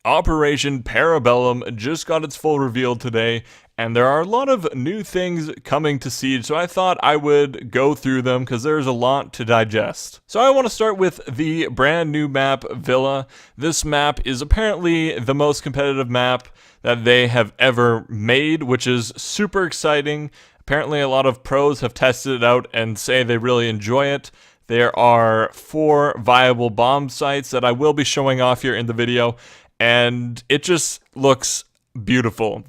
Operation Parabellum just got its full reveal today, and there are a lot of new things coming to Siege, so I thought I would go through them because there's a lot to digest. So I want to start with the brand new map, Villa. This map is apparently the most competitive map that they have ever made, which is super exciting. Apparently a lot of pros have tested it out and say they really enjoy it. There are 4 viable bomb sites that I will be showing off here in the video, and it just looks beautiful.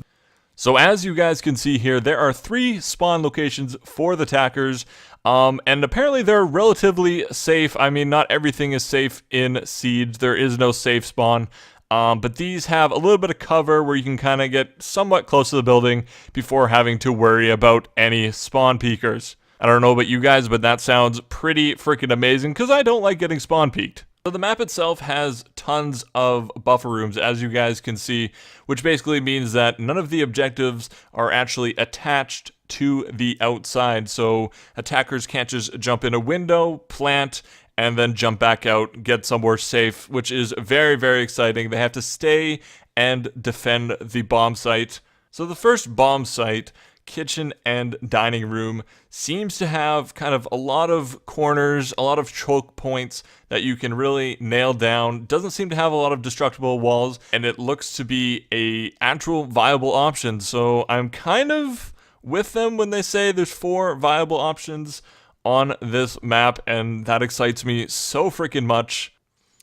So as you guys can see here, there are 3 spawn locations for the attackers, and apparently they're relatively safe. I mean, not everything is safe in Siege. There is no safe spawn, but these have a little bit of cover where you can kind of get somewhat close to the building before having to worry about any spawn peekers. I don't know about you guys, but that sounds pretty freaking amazing because I don't like getting spawn peeked. So the map itself has tons of buffer rooms, as you guys can see, which basically means that none of the objectives are actually attached to the outside. So attackers can't just jump in a window, plant, and then jump back out, get somewhere safe, which is very, very exciting. They have to stay and defend the bomb site. So the first bomb site, kitchen and dining room, seems to have kind of a lot of corners, a lot of choke points that you can really nail down. Doesn't seem to have a lot of destructible walls, and it looks to be a actual viable option. So I'm kind of with them when they say there's 4 viable options on this map, and that excites me so freaking much.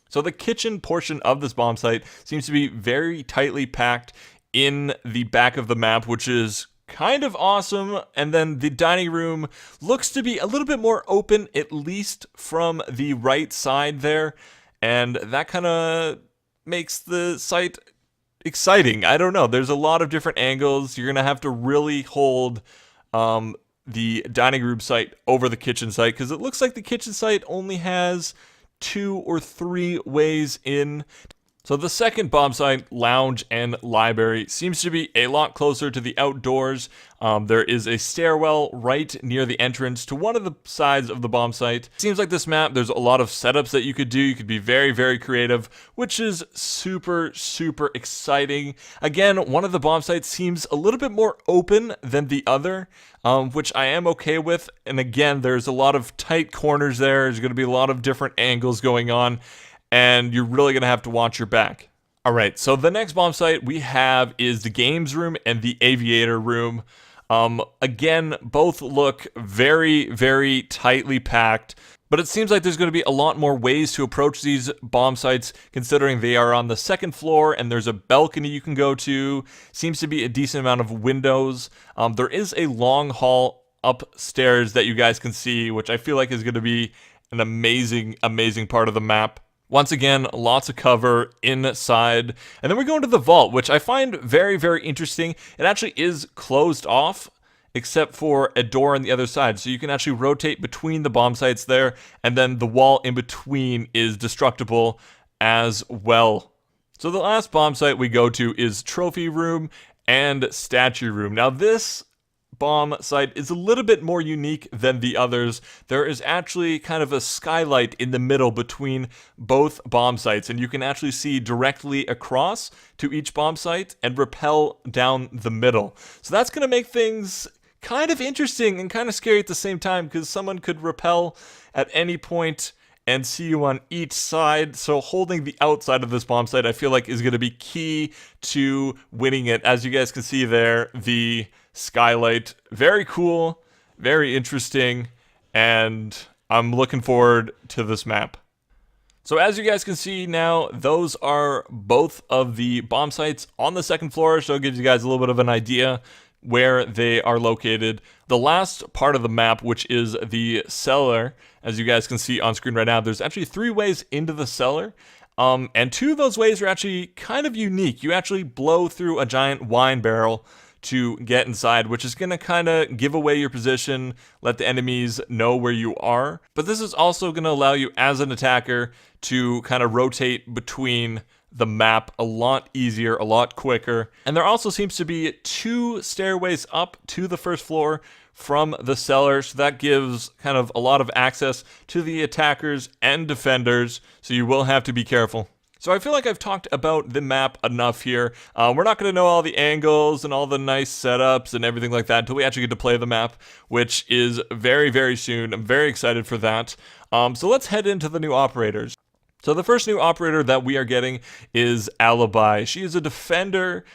So the kitchen portion of this bomb site seems to be very tightly packed in the back of the map, which is kind of awesome. And then the dining room looks to be a little bit more open, at least from the right side there, and that kind of makes the site exciting. I don't know, there's a lot of different angles. You're gonna have to really hold the dining room site over the kitchen site, because it looks like the kitchen site only has 2 or 3 ways in. So the second bomb site, lounge and library, seems to be a lot closer to the outdoors. There is a stairwell right near the entrance to one of the sides of the bomb site. Seems like this map, there's a lot of setups that you could do. You could be very, very creative, which is super, super exciting. Again, one of the bomb sites seems a little bit more open than the other, which I am okay with. And again, there's a lot of tight corners there. There's going to be a lot of different angles going on, and you're really going to have to watch your back. All right, so the next bomb site we have is the games room and the aviator room. Again, both look very, very tightly packed, but it seems like there's going to be a lot more ways to approach these bomb sites, considering they are on the 2nd floor and there's a balcony you can go to. Seems to be a decent amount of windows. There is a long hall upstairs that you guys can see, which I feel like is going to be an amazing, amazing part of the map. Once again, lots of cover inside. And then we go into the vault, which I find very, very interesting. It actually is closed off, except for a door on the other side. So you can actually rotate between the bomb sites there, and then the wall in between is destructible as well. So the last bomb site we go to is trophy room and statue room. Now this bomb site is a little bit more unique than the others. There is actually kind of a skylight in the middle between both bomb sites, and you can actually see directly across to each bomb site and rappel down the middle. So that's going to make things kind of interesting and kind of scary at the same time, because someone could rappel at any point and see you on each side. So holding the outside of this bomb site, I feel like, is going to be key to winning it. As you guys can see there, the skylight, very cool, very interesting, and I'm looking forward to this map. So as you guys can see now, those are both of the bomb sites on the 2nd floor, so it gives you guys a little bit of an idea where they are located. The last part of the map, which is the cellar, as you guys can see on screen right now, there's actually 3 ways into the cellar. And 2 of those ways are actually kind of unique. You actually blow through a giant wine barrel to get inside, which is going to kind of give away your position, let the enemies know where you are. But this is also going to allow you as an attacker to kind of rotate between the map a lot easier, a lot quicker. And there also seems to be 2 stairways up to the 1st floor from the cellar, so that gives kind of a lot of access to the attackers and defenders, so you will have to be careful. So I feel like I've talked about the map enough here. We're not going to know all the angles and all the nice setups and everything like that until we actually get to play the map, which is very, very soon. I'm very excited for that. So let's head into the new operators. So the first new operator that we are getting is Alibi. She is a defender.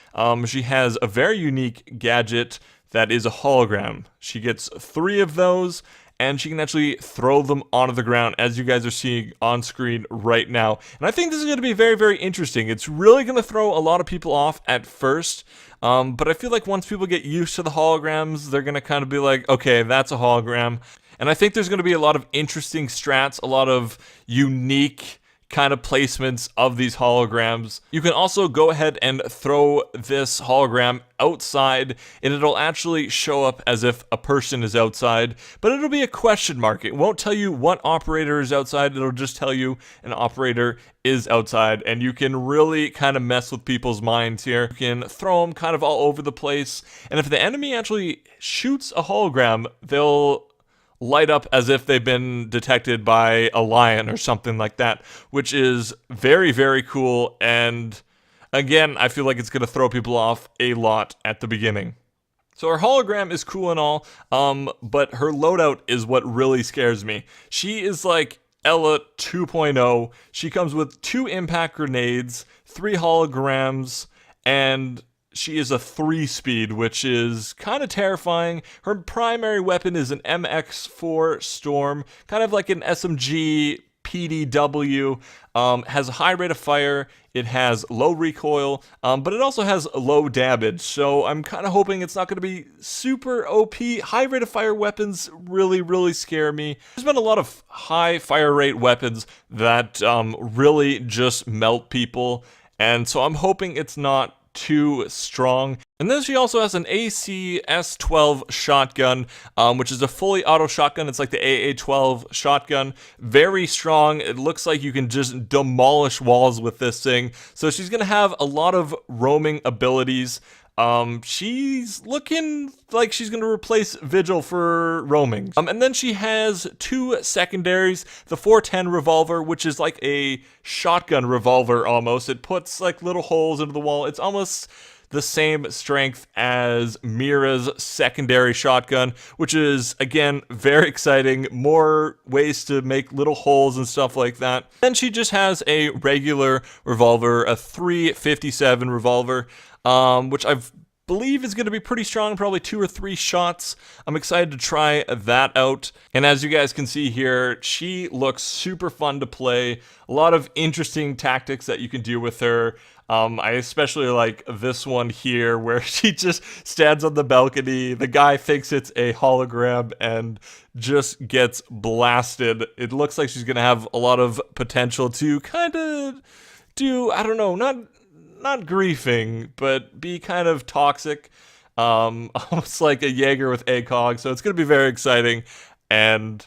She has a very unique gadget that is a hologram. She gets 3 of those, and she can actually throw them onto the ground, as you guys are seeing on screen right now. And I think this is going to be very, very interesting. It's really going to throw a lot of people off at first, but I feel like once people get used to the holograms, they're going to kind of be like, okay, that's a hologram. And I think there's going to be a lot of interesting strats, a lot of unique kind of placements of these holograms. You can also go ahead and throw this hologram outside, and it'll actually show up as if a person is outside, but it'll be a question mark. It won't tell you what operator is outside, it'll just tell you an operator is outside, and you can really kind of mess with people's minds here. You can throw them kind of all over the place, and if the enemy actually shoots a hologram, they'll light up as if they've been detected by a lion or something like that, which is very, very cool. And again, I feel like it's going to throw people off a lot at the beginning. So her hologram is cool and all, but her loadout is what really scares me. She is like Ella 2.0. She comes with 2 impact grenades, 3 holograms, and she is a 3-speed, which is kind of terrifying. Her primary weapon is an MX4 Storm, kind of like an SMG PDW. Has a high rate of fire, it has low recoil, but it also has low damage, so I'm kind of hoping it's not going to be super OP. High rate of fire weapons really, really scare me. There's been a lot of high fire rate weapons that really just melt people, and so I'm hoping it's not too strong. And then she also has an ACS-12 shotgun, which is a fully auto shotgun. It's like the AA-12 shotgun. Very strong. It looks like you can just demolish walls with this thing. So she's going to have a lot of roaming abilities. She's looking like she's going to replace Vigil for roaming. And then she has 2 secondaries. The 410 revolver, which is like a shotgun revolver almost. It puts like little holes into the wall. It's almost the same strength as Mira's secondary shotgun, which is, again, very exciting. More ways to make little holes and stuff like that. Then she just has a regular revolver, a 357 revolver, which I believe is going to be pretty strong, probably 2 or 3 shots. I'm excited to try that out. And as you guys can see here, she looks super fun to play. A lot of interesting tactics that you can do with her. I especially like this one here where she just stands on the balcony. The guy thinks it's a hologram and just gets blasted. It looks like she's going to have a lot of potential to kind of do, I don't know, not griefing, but be kind of toxic. Almost like a Jaeger with ACOG. So it's going to be very exciting and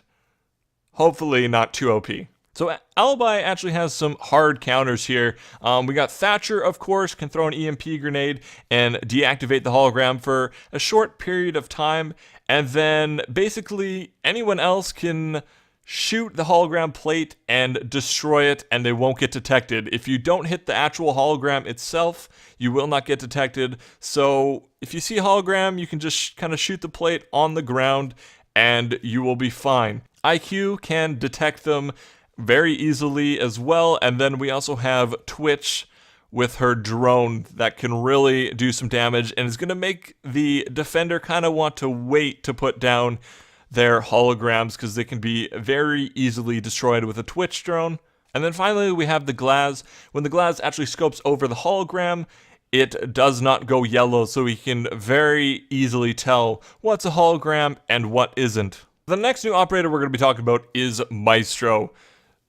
hopefully not too OP. So Alibi actually has some hard counters here. We got Thatcher, of course, can throw an EMP grenade and deactivate the hologram for a short period of time. And then basically anyone else can shoot the hologram plate and destroy it, and they won't get detected. If you don't hit the actual hologram itself, you will not get detected. So if you see a hologram, you can just kind of shoot the plate on the ground and you will be fine. IQ can detect them very easily as well, and then we also have Twitch with her drone that can really do some damage, and is going to make the defender kind of want to wait to put down their holograms because they can be very easily destroyed with a Twitch drone. And then finally we have the glass. When the glass actually scopes over the hologram, it does not go yellow, so we can very easily tell what's a hologram and what isn't. The next new operator we're going to be talking about is Maestro.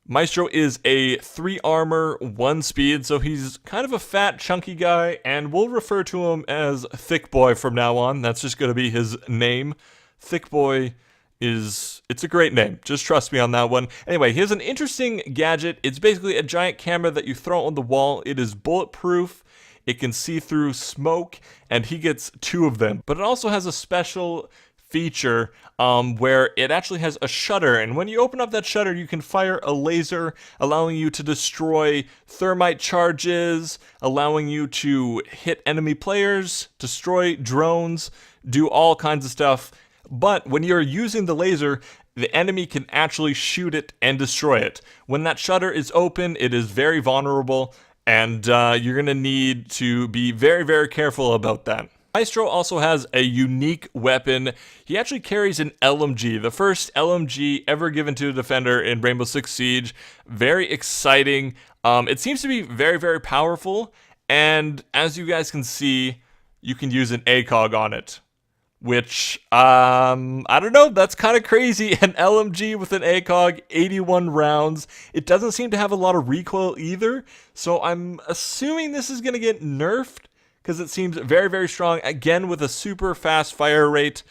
Maestro is a 3 armor, 1 speed, so he's kind of a fat, chunky guy, and we'll refer to him as Thick Boy from now on. That's just going to be his name. Thick Boy it's a great name. Just trust me on that one. Anyway, he has an interesting gadget. It's basically a giant camera that you throw on the wall. It is bulletproof. It can see through smoke, and he gets 2 of them. But it also has a special feature where it actually has a shutter, and when you open up that shutter, you can fire a laser, allowing you to destroy thermite charges, allowing you to hit enemy players, destroy drones, do all kinds of stuff. But when you're using the laser, the enemy can actually shoot it and destroy it. When that shutter is open, it is very vulnerable, and you're going to need to be very, very careful about that. Maestro also has a unique weapon. He actually carries an LMG, the first LMG ever given to a defender in Rainbow Six Siege. Very exciting. It seems to be very, very powerful, and as you guys can see, you can use an ACOG on it. Which, I don't know, that's kind of crazy. An LMG with an ACOG, 81 rounds. It doesn't seem to have a lot of recoil either, so I'm assuming this is going to get nerfed, because it seems very, very strong, again with a super fast fire rate,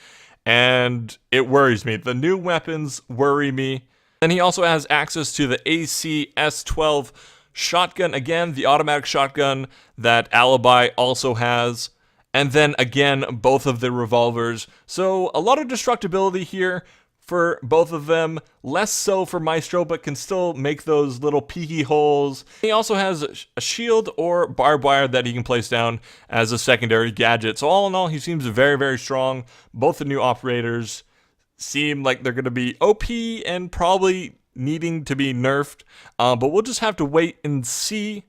and it worries me. The new weapons worry me. Then he also has access to the ACS-12 shotgun, again, the automatic shotgun that Alibi also has. And then again, both of the revolvers. So a lot of destructibility here for both of them. Less so for Maestro, but can still make those little peeky holes. He also has a shield or barbed wire that he can place down as a secondary gadget. So all in all, he seems very, very strong. Both the new operators seem like they're going to be OP and probably needing to be nerfed. But we'll just have to wait and see.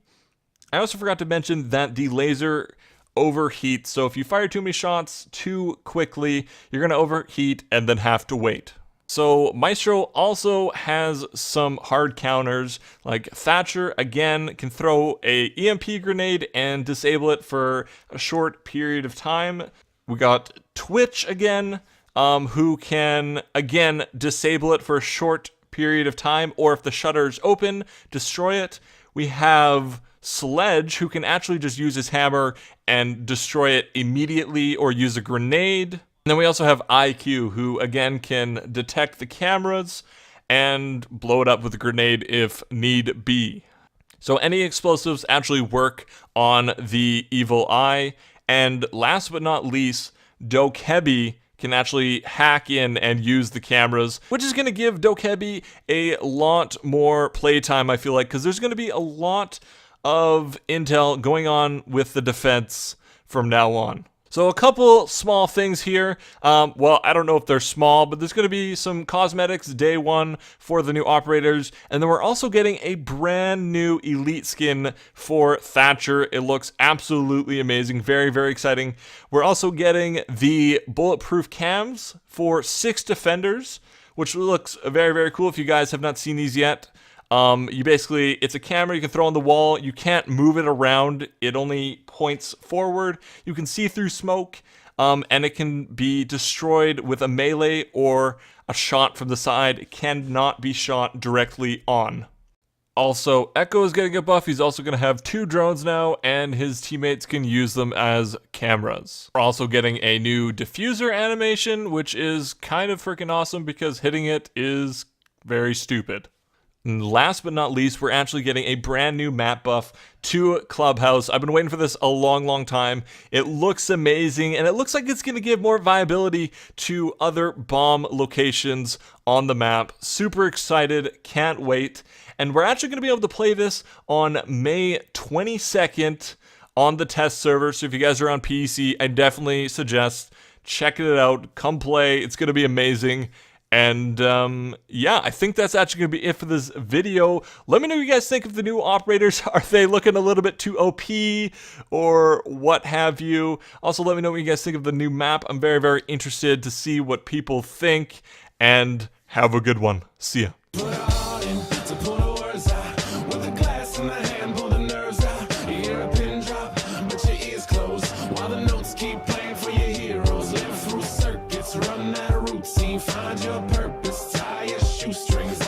I also forgot to mention that the laser overheat, so if you fire too many shots too quickly, you're going to overheat and then have to wait. So Maestro also has some hard counters, like Thatcher, again, can throw a EMP grenade and disable it for a short period of time. We got Twitch again, who can, again, disable it for a short period of time, or if the shutter is open, destroy it. We have Sledge, who can actually just use his hammer and destroy it immediately or use a grenade. And then we also have IQ, who again can detect the cameras and blow it up with a grenade if need be. So any explosives actually work on the Evil Eye. And last but not least, Dokebi can actually hack in and use the cameras, which is going to give Dokebi a lot more playtime, I feel like, because there's going to be a lot of intel going on with the defense from now on. So a couple small things here. Well, I don't know if they're small, but there's going to be some cosmetics day one for the new operators. And then we're also getting a brand new elite skin for Thatcher. It looks absolutely amazing. Very, very exciting. We're also getting the bulletproof cams for 6 defenders, which looks very, very cool. If you guys have not seen these yet, it's a camera you can throw on the wall. You can't move it around. It only points forward. You can see through smoke, and it can be destroyed with a melee or a shot from the side. It cannot be shot directly on. Also, Echo is getting a buff. He's also going to have 2 drones now, and his teammates can use them as cameras. We're also getting a new diffuser animation, which is kind of freaking awesome because hitting it is very stupid. And last but not least, we're actually getting a brand new map buff to Clubhouse. I've been waiting for this a long, long time. It looks amazing, and it looks like it's going to give more viability to other bomb locations on the map. Super excited, can't wait. And we're actually going to be able to play this on May 22nd on the test server. So if you guys are on PC, I definitely suggest checking it out. Come play. It's going to be amazing. And yeah, I think that's actually going to be it for this video. Let me know what you guys think of the new operators. Are they looking a little bit too OP or what have you? Also, let me know what you guys think of the new map. I'm very, very interested to see what people think. And have a good one. See ya. Find your purpose, tie your shoestrings.